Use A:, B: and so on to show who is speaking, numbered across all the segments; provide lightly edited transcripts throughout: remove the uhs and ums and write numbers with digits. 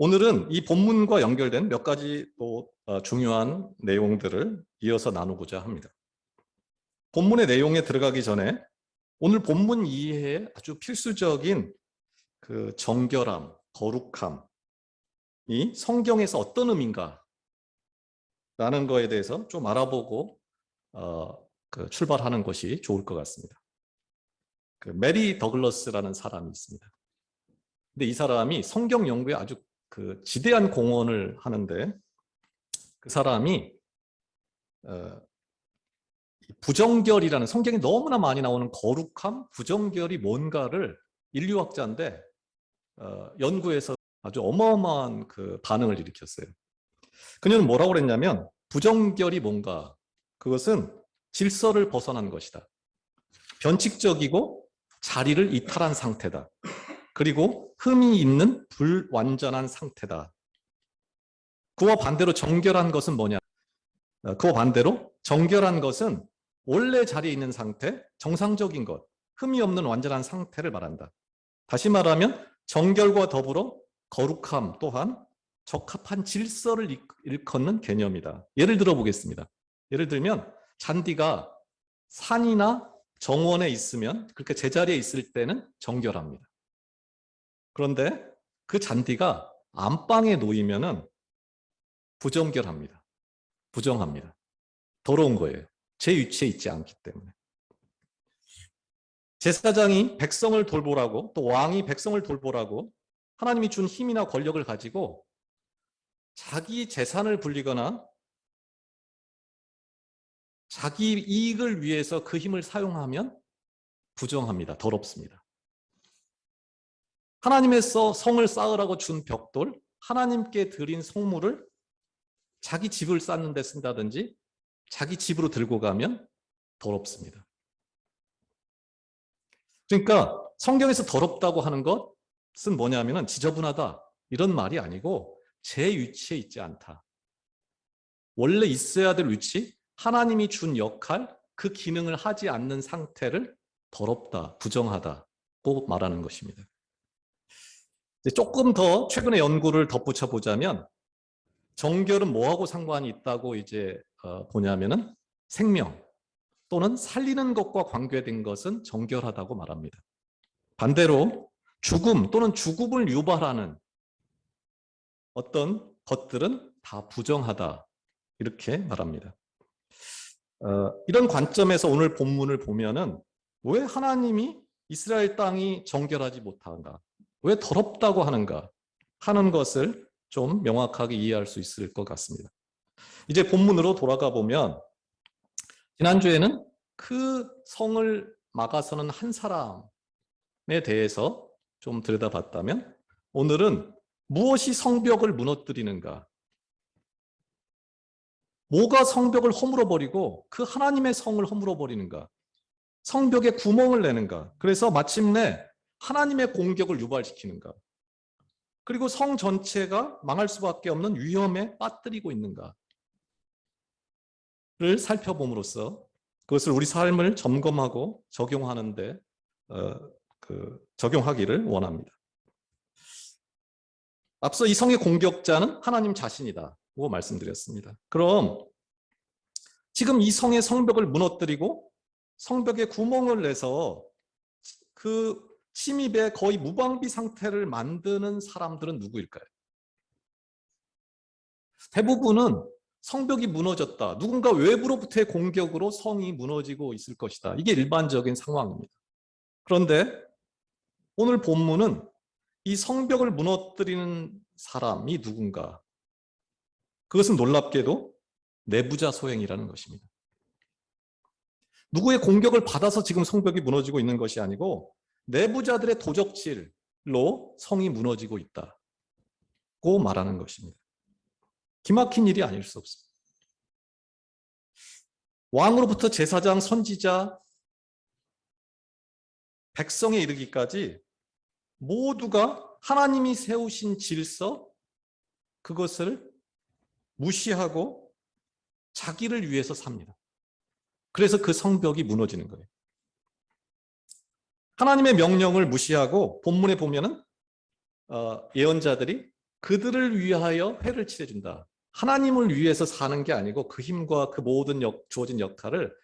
A: 오늘은 이 본문과 연결된 몇 가지 또 중요한 내용들을 이어서 나누고자 합니다. 본문의 내용에 들어가기 전에 오늘 본문 이해에 아주 필수적인 그 정결함, 거룩함이 성경에서 어떤 의미인가 라는 거에 대해서 좀 알아보고 출발하는 것이 좋을 것 같습니다. 그 메리 더글러스라는 사람이 있습니다. 근데 이 사람이 성경 연구에 아주 그 지대한 공헌을 하는데, 그 사람이 부정결이라는, 성경에 너무나 많이 나오는 거룩함, 부정결이 뭔가를, 인류학자인데 연구해서 아주 어마어마한 그 반응을 일으켰어요. 그녀는 뭐라고 그랬냐면, 부정결이 뭔가, 그것은 질서를 벗어난 것이다. 변칙적이고 자리를 이탈한 상태다. 그리고 흠이 있는 불완전한 상태다. 그와 반대로 정결한 것은 뭐냐? 그와 반대로 정결한 것은 원래 자리에 있는 상태, 정상적인 것, 흠이 없는 완전한 상태를 말한다. 다시 말하면 정결과 더불어 거룩함 또한 적합한 질서를 일컫는 개념이다. 예를 들어 보겠습니다. 예를 들면 잔디가 산이나 정원에 있으면, 그렇게 제자리에 있을 때는 정결합니다. 그런데 그 잔디가 안방에 놓이면은 부정결합니다. 부정합니다. 더러운 거예요. 제 위치에 있지 않기 때문에. 제사장이 백성을 돌보라고, 또 왕이 백성을 돌보라고 하나님이 준 힘이나 권력을 가지고 자기 재산을 불리거나 자기 이익을 위해서 그 힘을 사용하면 부정합니다. 더럽습니다. 하나님께서 성을 쌓으라고 준 벽돌, 하나님께 드린 성물을 자기 집을 쌓는 데 쓴다든지 자기 집으로 들고 가면 더럽습니다. 그러니까 성경에서 더럽다고 하는 것은 뭐냐면 지저분하다 이런 말이 아니고 제 위치에 있지 않다. 원래 있어야 될 위치, 하나님이 준 역할, 그 기능을 하지 않는 상태를 더럽다, 부정하다고 말하는 것입니다. 조금 더 최근의 연구를 덧붙여 보자면, 정결은 뭐하고 상관이 있다고 보냐면은 생명 또는 살리는 것과 관계된 것은 정결하다고 말합니다. 반대로 죽음 또는 죽음을 유발하는 어떤 것들은 다 부정하다, 이렇게 말합니다. 이런 관점에서 오늘 본문을 보면은 왜 하나님이 이스라엘 땅이 정결하지 못한가, 왜 더럽다고 하는가 하는 것을 좀 명확하게 이해할 수 있을 것 같습니다. 이제 본문으로 돌아가 보면, 지난주에는 그 성을 막아서는 한 사람에 대해서 좀 들여다봤다면, 오늘은 무엇이 성벽을 무너뜨리는가, 뭐가 성벽을 허물어버리고 그 하나님의 성을 허물어버리는가, 성벽에 구멍을 내는가, 그래서 마침내 하나님의 공격을 유발시키는가, 그리고 성 전체가 망할 수밖에 없는 위험에 빠뜨리고 있는가를 살펴봄으로써 그것을 우리 삶을 점검하고 적용하는데 적용하기를 원합니다. 앞서 이 성의 공격자는 하나님 자신이다고 말씀드렸습니다. 그럼 지금 이 성의 성벽을 무너뜨리고 성벽에 구멍을 내서 그 침입에 거의 무방비 상태를 만드는 사람들은 누구일까요? 대부분은 성벽이 무너졌다, 누군가 외부로부터의 공격으로 성이 무너지고 있을 것이다, 이게 일반적인 상황입니다. 그런데 오늘 본문은 이 성벽을 무너뜨리는 사람이 누군가, 그것은 놀랍게도 내부자 소행이라는 것입니다. 누구의 공격을 받아서 지금 성벽이 무너지고 있는 것이 아니고 내부자들의 도적질로 성이 무너지고 있다고 말하는 것입니다. 기막힌 일이 아닐 수 없습니다. 왕으로부터 제사장, 선지자, 백성에 이르기까지 모두가 하나님이 세우신 질서, 그것을 무시하고 자기를 위해서 삽니다. 그래서 그 성벽이 무너지는 거예요. 하나님의 명령을 무시하고, 본문에 보면은 예언자들이 그들을 위하여 회를 칠해준다. 하나님을 위해서 사는 게 아니고 그 힘과 그 모든 주어진 역할을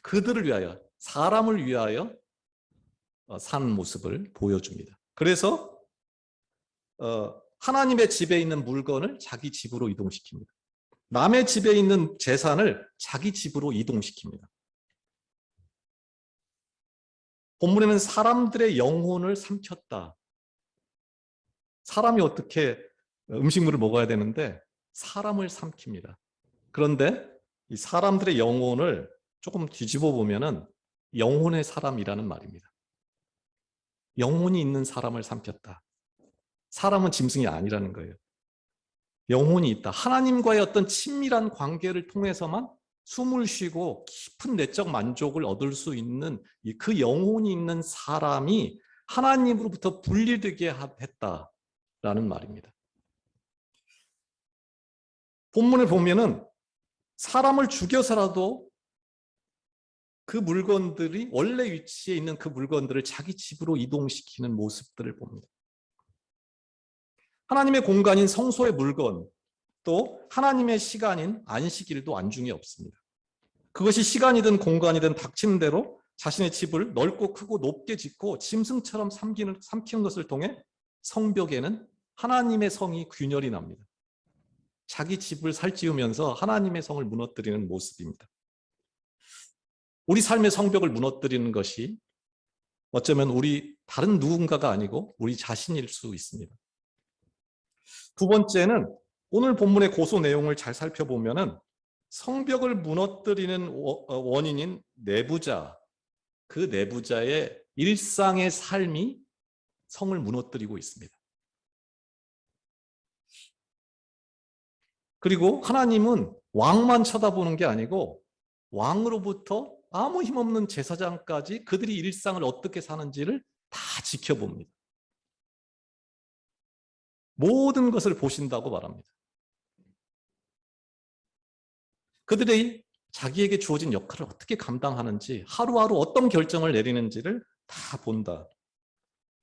A: 그들을 위하여, 사람을 위하여 사는 모습을 보여줍니다. 그래서 하나님의 집에 있는 물건을 자기 집으로 이동시킵니다. 남의 집에 있는 재산을 자기 집으로 이동시킵니다. 본문에는 사람들의 영혼을 삼켰다. 사람이 어떻게 음식물을 먹어야 되는데 사람을 삼킵니다. 그런데 이 사람들의 영혼을 조금 뒤집어 보면은 영혼의 사람이라는 말입니다. 영혼이 있는 사람을 삼켰다. 사람은 짐승이 아니라는 거예요. 영혼이 있다. 하나님과의 어떤 친밀한 관계를 통해서만 숨을 쉬고 깊은 내적 만족을 얻을 수 있는 그 영혼이 있는 사람이 하나님으로부터 분리되게 했다라는 말입니다. 본문을 보면은 사람을 죽여서라도 그 물건들이 원래 위치에 있는 그 물건들을 자기 집으로 이동시키는 모습들을 봅니다. 하나님의 공간인 성소의 물건, 또 하나님의 시간인 안식일도 안중에 없습니다. 그것이 시간이든 공간이든 닥치는 대로 자신의 집을 넓고 크고 높게 짓고 짐승처럼 삼키는 것을 통해 성벽에는 하나님의 성이 균열이 납니다. 자기 집을 살찌우면서 하나님의 성을 무너뜨리는 모습입니다. 우리 삶의 성벽을 무너뜨리는 것이 어쩌면 우리 다른 누군가가 아니고 우리 자신일 수 있습니다. 두 번째는 오늘 본문의 고소 내용을 잘 살펴보면은 성벽을 무너뜨리는 원인인 내부자, 그 내부자의 일상의 삶이 성을 무너뜨리고 있습니다. 그리고 하나님은 왕만 쳐다보는 게 아니고 왕으로부터 아무 힘없는 제사장까지 그들이 일상을 어떻게 사는지를 다 지켜봅니다. 모든 것을 보신다고 말합니다. 그들이 자기에게 주어진 역할을 어떻게 감당하는지, 하루하루 어떤 결정을 내리는지를 다 본다.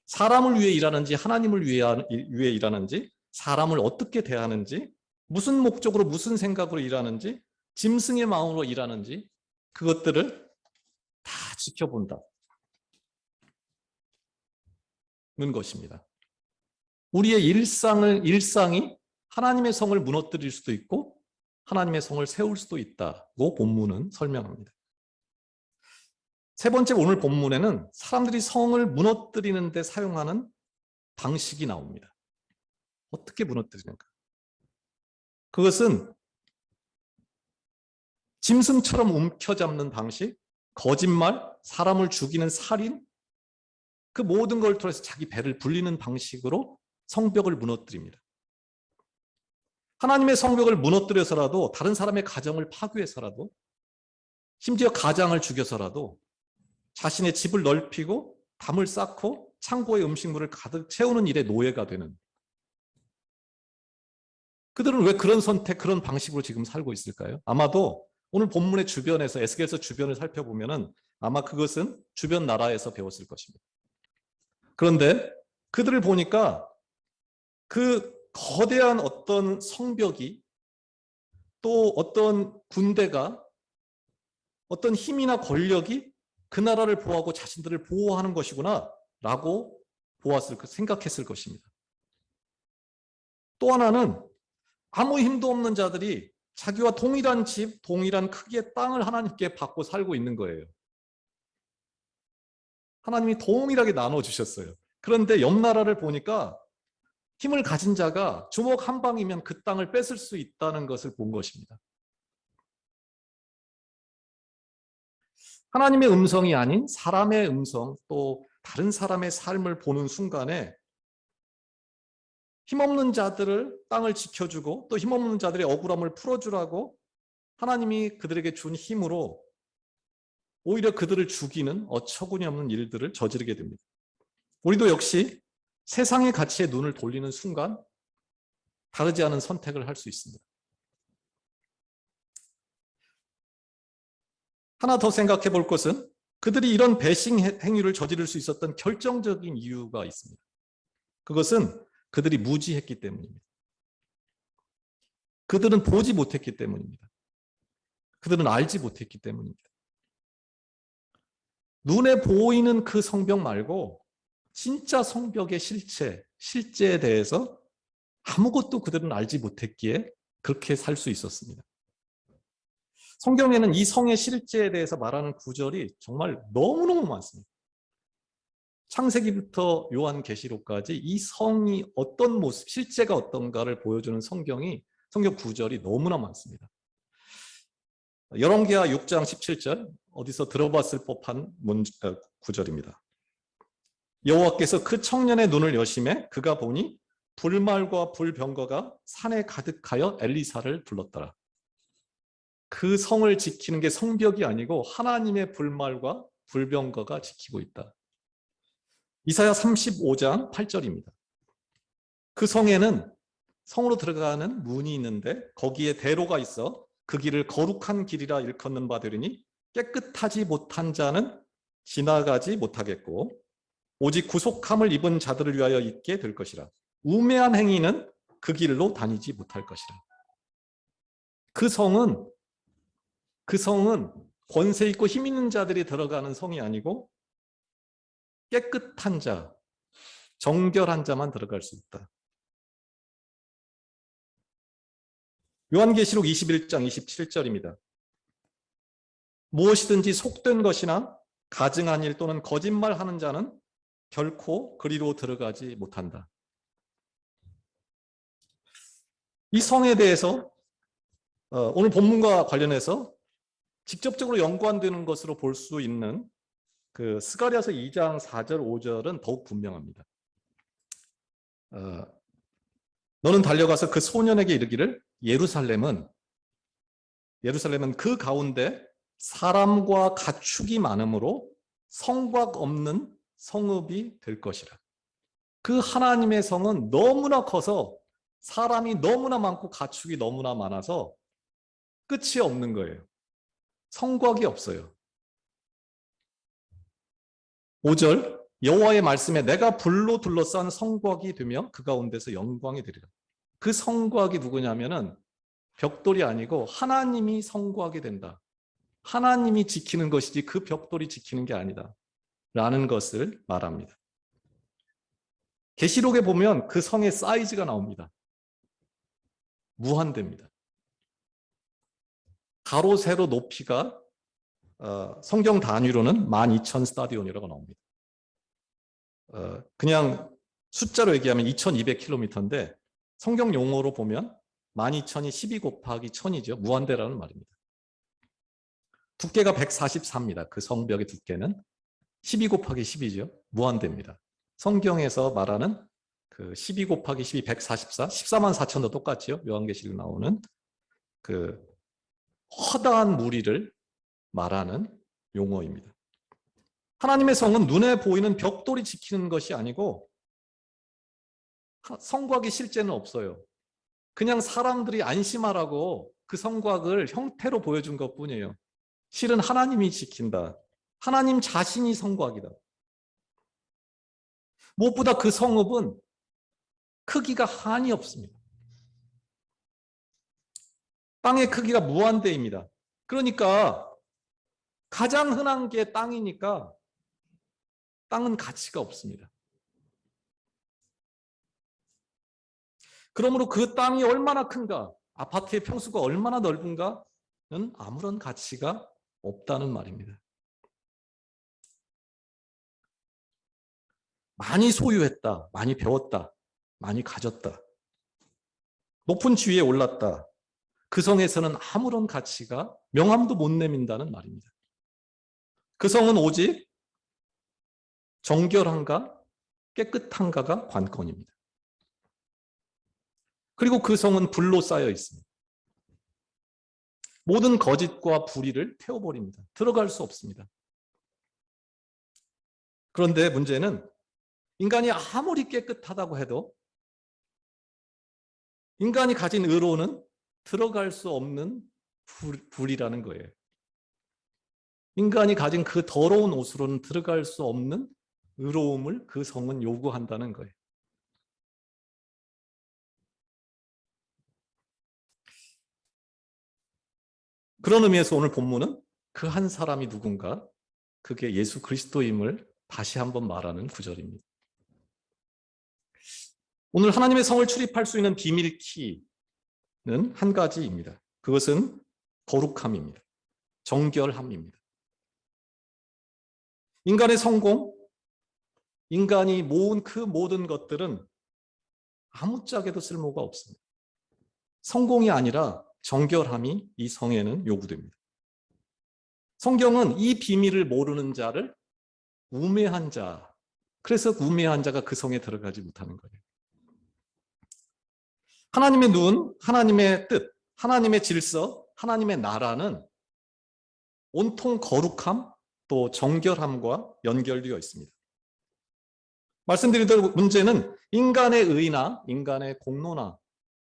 A: 사람을 위해 일하는지 하나님을 위해 일하는지, 사람을 어떻게 대하는지, 무슨 목적으로 무슨 생각으로 일하는지, 짐승의 마음으로 일하는지 그것들을 다 지켜본다는 것입니다. 우리의 일상이 하나님의 성을 무너뜨릴 수도 있고 하나님의 성을 세울 수도 있다고 본문은 설명합니다. 세 번째, 오늘 본문에는 사람들이 성을 무너뜨리는 데 사용하는 방식이 나옵니다. 어떻게 무너뜨리는가? 그것은 짐승처럼 움켜잡는 방식, 거짓말, 사람을 죽이는 살인, 그 모든 걸 통해서 자기 배를 불리는 방식으로 성벽을 무너뜨립니다. 하나님의 성벽을 무너뜨려서라도, 다른 사람의 가정을 파괴해서라도, 심지어 가장을 죽여서라도 자신의 집을 넓히고 담을 쌓고 창고에 음식물을 가득 채우는 일에 노예가 되는, 그들은 왜 그런 선택, 그런 방식으로 지금 살고 있을까요? 아마도 오늘 본문의 주변에서, 에스겔서 주변을 살펴보면은 아마 그것은 주변 나라에서 배웠을 것입니다. 그런데 그들을 보니까 그 거대한 어떤 성벽이, 또 어떤 군대가, 어떤 힘이나 권력이 그 나라를 보호하고 자신들을 보호하는 것이구나 라고 생각했을 것입니다. 또 하나는 아무 힘도 없는 자들이 자기와 동일한 집, 동일한 크기의 땅을 하나님께 받고 살고 있는 거예요. 하나님이 동일하게 나눠주셨어요. 그런데 옆 나라를 보니까 힘을 가진 자가 주먹 한 방이면 그 땅을 뺏을 수 있다는 것을 본 것입니다. 하나님의 음성이 아닌 사람의 음성, 또 다른 사람의 삶을 보는 순간에 힘없는 자들을 땅을 지켜주고 또 힘없는 자들의 억울함을 풀어주라고 하나님이 그들에게 준 힘으로 오히려 그들을 죽이는 어처구니없는 일들을 저지르게 됩니다. 우리도 역시 세상의 가치에 눈을 돌리는 순간 다르지 않은 선택을 할 수 있습니다. 하나 더 생각해 볼 것은 그들이 이런 배신 행위를 저지를 수 있었던 결정적인 이유가 있습니다. 그것은 그들이 무지했기 때문입니다. 그들은 보지 못했기 때문입니다. 그들은 알지 못했기 때문입니다. 눈에 보이는 그 성벽 말고 진짜 성벽의 실제에 대해서 아무것도 그들은 알지 못했기에 그렇게 살 수 있었습니다. 성경에는 이 성의 실제에 대해서 말하는 구절이 정말 너무너무 많습니다. 창세기부터 요한계시록까지 이 성이 어떤 모습, 실제가 어떤가를 보여주는 성경 구절이 너무나 많습니다. 열왕기하 6장 17절, 어디서 들어봤을 법한 구절입니다. 여호와께서 그 청년의 눈을 여심해 그가 보니 불말과 불병거가 산에 가득하여 엘리사를 불렀더라. 그 성을 지키는 게 성벽이 아니고 하나님의 불말과 불병거가 지키고 있다. 이사야 35장 8절입니다. 그 성에는 성으로 들어가는 문이 있는데 거기에 대로가 있어 그 길을 거룩한 길이라 일컫는 바되리니 깨끗하지 못한 자는 지나가지 못하겠고 오직 구속함을 입은 자들을 위하여 있게 될 것이라. 우매한 행위는 그 길로 다니지 못할 것이라. 그 성은 권세 있고 힘 있는 자들이 들어가는 성이 아니고 깨끗한 자, 정결한 자만 들어갈 수 있다. 요한계시록 21장 27절입니다. 무엇이든지 속된 것이나 가증한 일 또는 거짓말하는 자는 결코 그리로 들어가지 못한다. 이 성에 대해서 오늘 본문과 관련해서 직접적으로 연관되는 것으로 볼 수 있는 그 스가랴서 2장 4절 5절은 더욱 분명합니다. 너는 달려가서 그 소년에게 이르기를 예루살렘은 그 가운데 사람과 가축이 많으므로 성곽 없는 성읍이 될 것이라. 그 하나님의 성은 너무나 커서 사람이 너무나 많고 가축이 너무나 많아서 끝이 없는 거예요. 성곽이 없어요. 5절 여호와의 말씀에 내가 불로 둘러싼 성곽이 되며 그 가운데서 영광이 되리라. 그 성곽이 누구냐면은 벽돌이 아니고 하나님이 성곽이 된다. 하나님이 지키는 것이지 그 벽돌이 지키는 게 아니다. 라는 것을 말합니다. 계시록에 보면 그 성의 사이즈가 나옵니다. 무한대입니다. 가로 세로 높이가 성경 단위로는 12,000 스타디온이라고 나옵니다. 그냥 숫자로 얘기하면 2200km인데 성경 용어로 보면 12,000이 12 곱하기 1000이죠. 무한대라는 말입니다. 두께가 144입니다. 그 성벽의 두께는 12 곱하기 10이죠. 무한대입니다. 성경에서 말하는 그 12 곱하기 12, 144, 14만 4천도 똑같죠. 요한계시록 나오는 그 허다한 무리를 말하는 용어입니다. 하나님의 성은 눈에 보이는 벽돌이 지키는 것이 아니고 성곽이 실제는 없어요. 그냥 사람들이 안심하라고 그 성곽을 형태로 보여준 것뿐이에요. 실은 하나님이 지킨다. 하나님 자신이 성곽이다. 무엇보다 그 성읍은 크기가 한이 없습니다. 땅의 크기가 무한대입니다. 그러니까 가장 흔한 게 땅이니까 땅은 가치가 없습니다. 그러므로 그 땅이 얼마나 큰가, 아파트의 평수가 얼마나 넓은가는 아무런 가치가 없다는 말입니다. 많이 소유했다, 많이 배웠다, 많이 가졌다, 높은 지위에 올랐다. 그 성에서는 아무런 가치가 명함도 못 내민다는 말입니다. 그 성은 오직 정결한가 깨끗한가가 관건입니다. 그리고 그 성은 불로 쌓여 있습니다. 모든 거짓과 불의를 태워버립니다. 들어갈 수 없습니다. 그런데 문제는 인간이 아무리 깨끗하다고 해도 인간이 가진 의로는 들어갈 수 없는 불이라는 거예요. 인간이 가진 그 더러운 옷으로는 들어갈 수 없는 의로움을 그 성은 요구한다는 거예요. 그런 의미에서 오늘 본문은 그 한 사람이 누군가, 그게 예수 그리스도임을 다시 한번 말하는 구절입니다. 오늘 하나님의 성을 출입할 수 있는 비밀 키는 한 가지입니다. 그것은 거룩함입니다. 정결함입니다. 인간의 성공, 인간이 모은 그 모든 것들은 아무짝에도 쓸모가 없습니다. 성공이 아니라 정결함이 이 성에는 요구됩니다. 성경은 이 비밀을 모르는 자를 우매한 자, 그래서 우매한 자가 그 성에 들어가지 못하는 거예요. 하나님의 눈, 하나님의 뜻, 하나님의 질서, 하나님의 나라는 온통 거룩함 또 정결함과 연결되어 있습니다. 말씀드린 대로 문제는 인간의 의나 인간의 공로나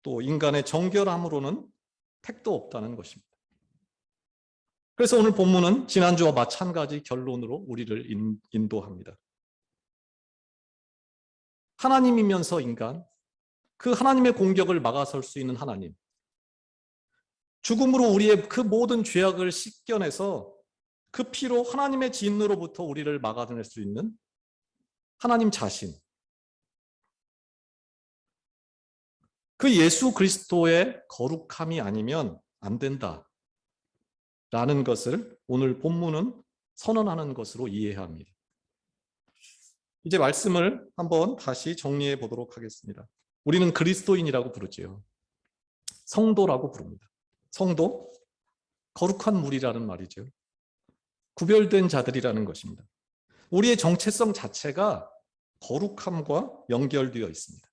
A: 또 인간의 정결함으로는 택도 없다는 것입니다. 그래서 오늘 본문은 지난주와 마찬가지 결론으로 우리를 인도합니다. 하나님이면서 인간, 그 하나님의 공격을 막아설 수 있는 하나님, 죽음으로 우리의 그 모든 죄악을 씻겨내서 그 피로 하나님의 진노로부터 우리를 막아낼 수 있는 하나님 자신, 그 예수 그리스도의 거룩함이 아니면 안 된다라는 것을 오늘 본문은 선언하는 것으로 이해해야 합니다. 이제 말씀을 한번 다시 정리해 보도록 하겠습니다. 우리는 그리스도인이라고 부르지요. 성도라고 부릅니다. 성도, 거룩한 무리라는 말이죠. 구별된 자들이라는 것입니다. 우리의 정체성 자체가 거룩함과 연결되어 있습니다.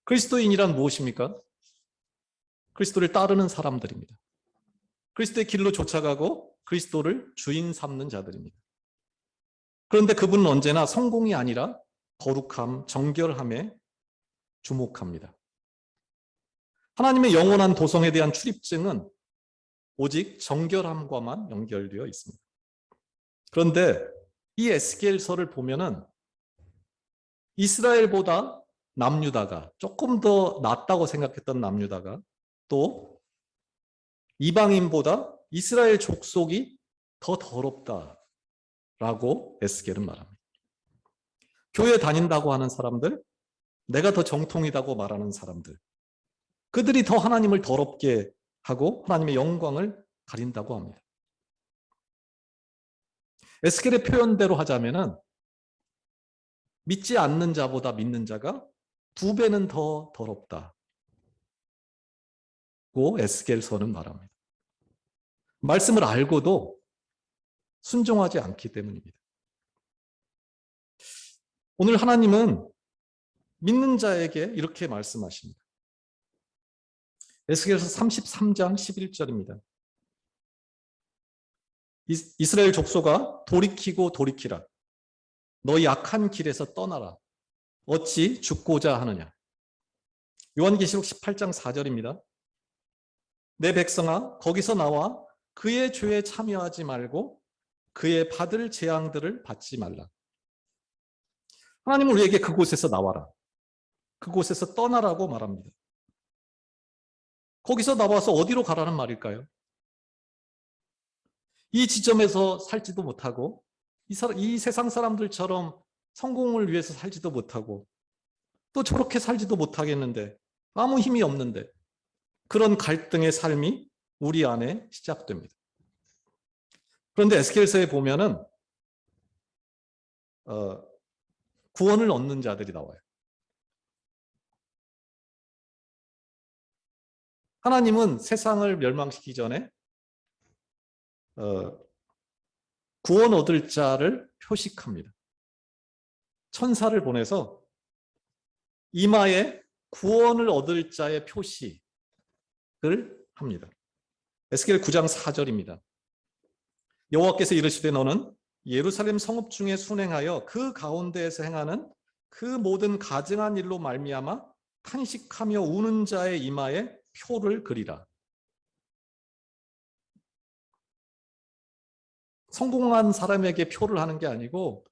A: 그리스도인이란 무엇입니까? 그리스도를 따르는 사람들입니다. 그리스도의 길로 쫓아가고 그리스도를 주인 삼는 자들입니다. 그런데 그분은 언제나 성공이 아니라 거룩함, 정결함에 주목합니다. 하나님의 영원한 도성에 대한 출입증은 오직 정결함과만 연결되어 있습니다. 그런데 이 에스겔서를 보면은 이스라엘보다 남유다가, 조금 더 낫다고 생각했던 남유다가 또 이방인보다 이스라엘 족속이 더 더럽다라고 에스겔은 말합니다. 교회 다닌다고 하는 사람들, 내가 더 정통이라고 말하는 사람들, 그들이 더 하나님을 더럽게 하고 하나님의 영광을 가린다고 합니다. 에스겔의 표현대로 하자면은 믿지 않는 자보다 믿는 자가 2배는 더 더럽다고 에스겔서는 말합니다. 말씀을 알고도 순종하지 않기 때문입니다. 오늘 하나님은 믿는 자에게 이렇게 말씀하십니다. 에스겔서 33장 11절입니다. 이스라엘 족속아 돌이키고 돌이키라. 너희 악한 길에서 떠나라. 어찌 죽고자 하느냐. 요한계시록 18장 4절입니다. 내 백성아 거기서 나와 그의 죄에 참여하지 말고 그의 받을 재앙들을 받지 말라. 하나님은 우리에게 그곳에서 나와라, 그곳에서 떠나라고 말합니다. 거기서 나와서 어디로 가라는 말일까요? 이 지점에서 살지도 못하고 이 세상 사람들처럼 성공을 위해서 살지도 못하고 또 저렇게 살지도 못하겠는데, 아무 힘이 없는데, 그런 갈등의 삶이 우리 안에 시작됩니다. 그런데 에스겔서에 보면은 구원을 얻는 자들이 나와요. 하나님은 세상을 멸망시키기 전에 구원 얻을 자를 표식합니다. 천사를 보내서 이마에 구원을 얻을 자의 표식을 합니다. 에스겔 9장 4절입니다. 여호와께서 이르시되 너는 예루살렘 성읍 중에 순행하여 그 가운데에서 행하는 그 모든 가증한 일로 말미암아 탄식하며 우는 자의 이마에 표를 그리라. 성공한 사람에게 표를 하는 게 아니고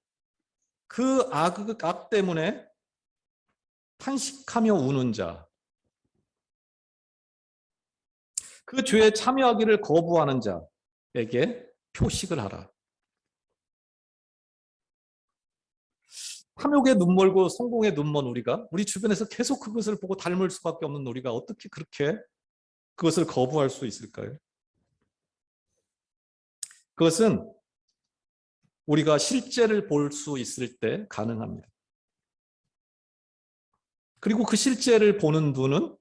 A: 그 악 때문에 탄식하며 우는 자, 그 죄에 참여하기를 거부하는 자에게 표식을 하라. 탐욕에 눈멀고 성공에 눈먼 우리가, 우리 주변에서 계속 그것을 보고 닮을 수밖에 없는 우리가 어떻게 그렇게 그것을 거부할 수 있을까요? 그것은 우리가 실제를 볼 수 있을 때 가능합니다. 그리고 그 실제를 보는 눈은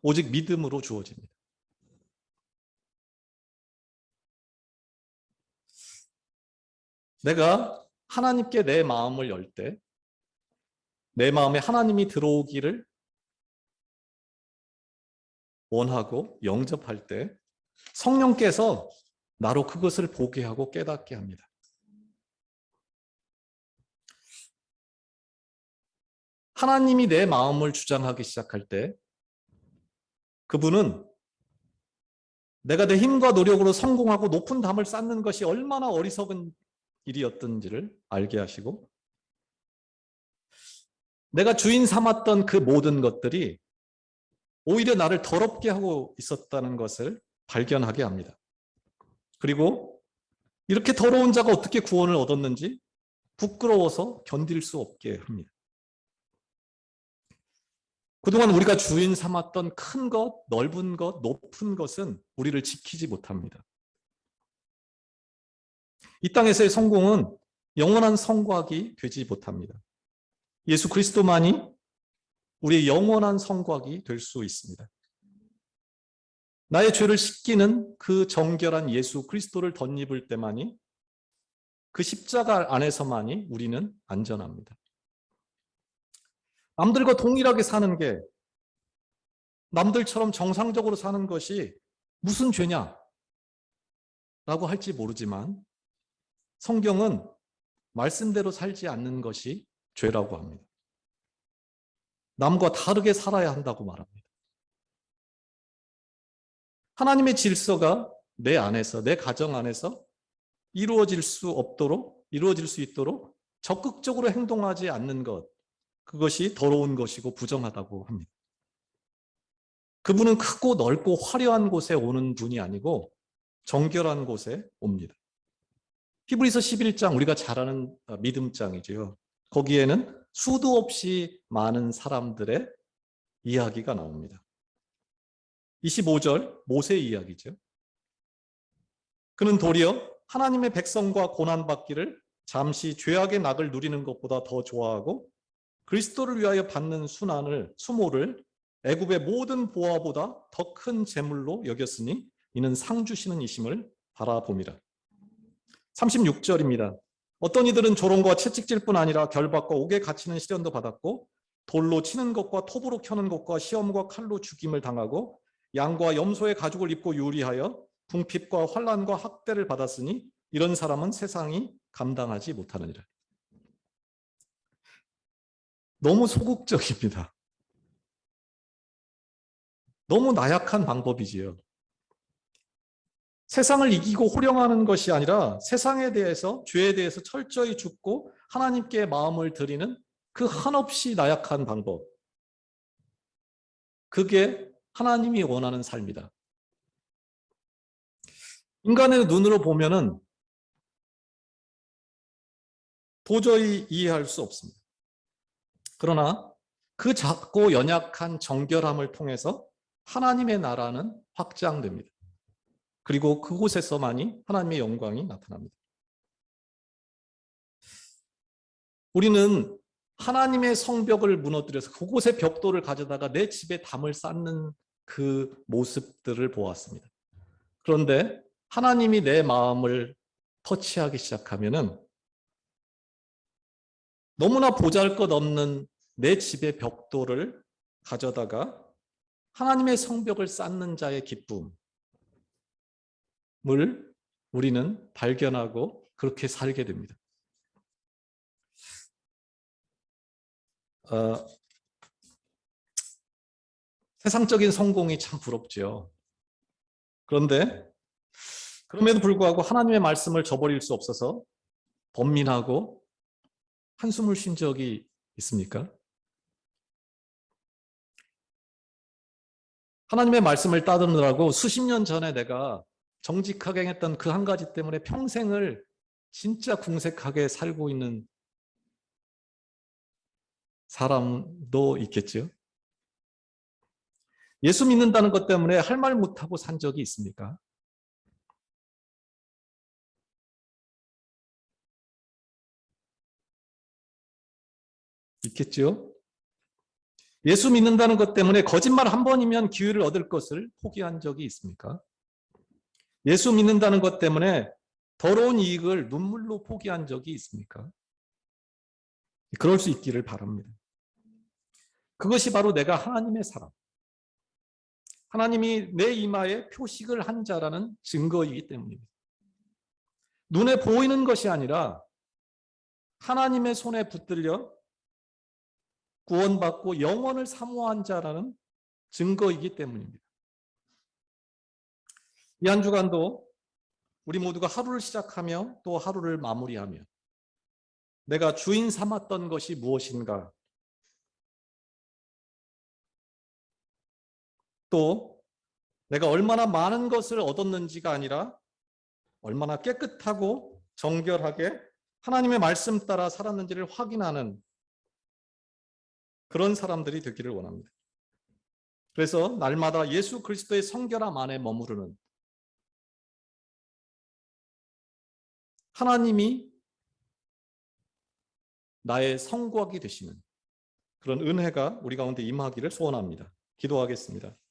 A: 오직 믿음으로 주어집니다. 내가 하나님께 내 마음을 열 때, 내 마음에 하나님이 들어오기를 원하고 영접할 때 성령께서 나로 그것을 보게 하고 깨닫게 합니다. 하나님이 내 마음을 주장하기 시작할 때 그분은 내가 내 힘과 노력으로 성공하고 높은 담을 쌓는 것이 얼마나 어리석은 일이었던지를 알게 하시고, 내가 주인 삼았던 그 모든 것들이 오히려 나를 더럽게 하고 있었다는 것을 발견하게 합니다. 그리고 이렇게 더러운 자가 어떻게 구원을 얻었는지 부끄러워서 견딜 수 없게 합니다. 그동안 우리가 주인 삼았던 큰 것, 넓은 것, 높은 것은 우리를 지키지 못합니다. 이 땅에서의 성공은 영원한 성곽이 되지 못합니다. 예수 그리스도만이 우리의 영원한 성곽이 될 수 있습니다. 나의 죄를 씻기는 그 정결한 예수 그리스도를 덧입을 때만이, 그 십자가 안에서만이 우리는 안전합니다. 남들과 동일하게 사는 게, 남들처럼 정상적으로 사는 것이 무슨 죄냐? 라고 할지 모르지만 성경은 말씀대로 살지 않는 것이 죄라고 합니다. 남과 다르게 살아야 한다고 말합니다. 하나님의 질서가 내 안에서, 내 가정 안에서 이루어질 수 있도록 적극적으로 행동하지 않는 것, 그것이 더러운 것이고 부정하다고 합니다. 그분은 크고 넓고 화려한 곳에 오는 분이 아니고 정결한 곳에 옵니다. 히브리서 11장, 우리가 잘 아는 믿음장이죠. 거기에는 수도 없이 많은 사람들의 이야기가 나옵니다. 25절 모세 이야기죠. 그는 도리어 하나님의 백성과 고난받기를 잠시 죄악의 낙을 누리는 것보다 더 좋아하고 그리스도를 위하여 받는 수모를 애굽의 모든 보화보다 더 큰 재물로 여겼으니 이는 상 주시는 이심을 바라봅니다. 36절입니다. 어떤 이들은 조롱과 채찍질뿐 아니라 결박과 옥에 갇히는 시련도 받았고 돌로 치는 것과 톱으로 켜는 것과 시험과 칼로 죽임을 당하고 양과 염소의 가죽을 입고 유리하여 궁핍과 환난과 학대를 받았으니 이런 사람은 세상이 감당하지 못하느니라. 너무 소극적입니다. 너무 나약한 방법이지요. 세상을 이기고 호령하는 것이 아니라 세상에 대해서, 죄에 대해서 철저히 죽고 하나님께 마음을 드리는 그 한없이 나약한 방법. 그게 하나님이 원하는 삶이다. 인간의 눈으로 보면은 도저히 이해할 수 없습니다. 그러나 그 작고 연약한 정결함을 통해서 하나님의 나라는 확장됩니다. 그리고 그곳에서만이 하나님의 영광이 나타납니다. 우리는 하나님의 성벽을 무너뜨려서 그곳에 벽돌을 가져다가 내 집에 담을 쌓는 그 모습들을 보았습니다. 그런데 하나님이 내 마음을 터치하기 시작하면은 너무나 보잘것없는 내 집의 벽돌을 가져다가 하나님의 성벽을 쌓는 자의 기쁨을 우리는 발견하고 그렇게 살게 됩니다. 세상적인 성공이 참 부럽죠. 그런데 그럼에도 불구하고 하나님의 말씀을 저버릴 수 없어서 번민하고 한숨을 쉰 적이 있습니까? 하나님의 말씀을 따르느라고 수십 년 전에 내가 정직하게 했던 그 한 가지 때문에 평생을 진짜 궁색하게 살고 있는 사람도 있겠죠. 예수 믿는다는 것 때문에 할 말 못하고 산 적이 있습니까? 있겠죠. 예수 믿는다는 것 때문에 거짓말 한 번이면 기회를 얻을 것을 포기한 적이 있습니까? 예수 믿는다는 것 때문에 더러운 이익을 눈물로 포기한 적이 있습니까? 그럴 수 있기를 바랍니다. 그것이 바로 내가 하나님의 사람, 하나님이 내 이마에 표식을 한 자라는 증거이기 때문입니다. 눈에 보이는 것이 아니라 하나님의 손에 붙들려 구원받고 영원을 사모한 자라는 증거이기 때문입니다. 이 한 주간도 우리 모두가 하루를 시작하며 또 하루를 마무리하며 내가 주인 삼았던 것이 무엇인가, 또 내가 얼마나 많은 것을 얻었는지가 아니라 얼마나 깨끗하고 정결하게 하나님의 말씀 따라 살았는지를 확인하는 그런 사람들이 되기를 원합니다. 그래서 날마다 예수 그리스도의 성결함 안에 머무르는, 하나님이 나의 성곽이 되시는 그런 은혜가 우리 가운데 임하기를 소원합니다. 기도하겠습니다.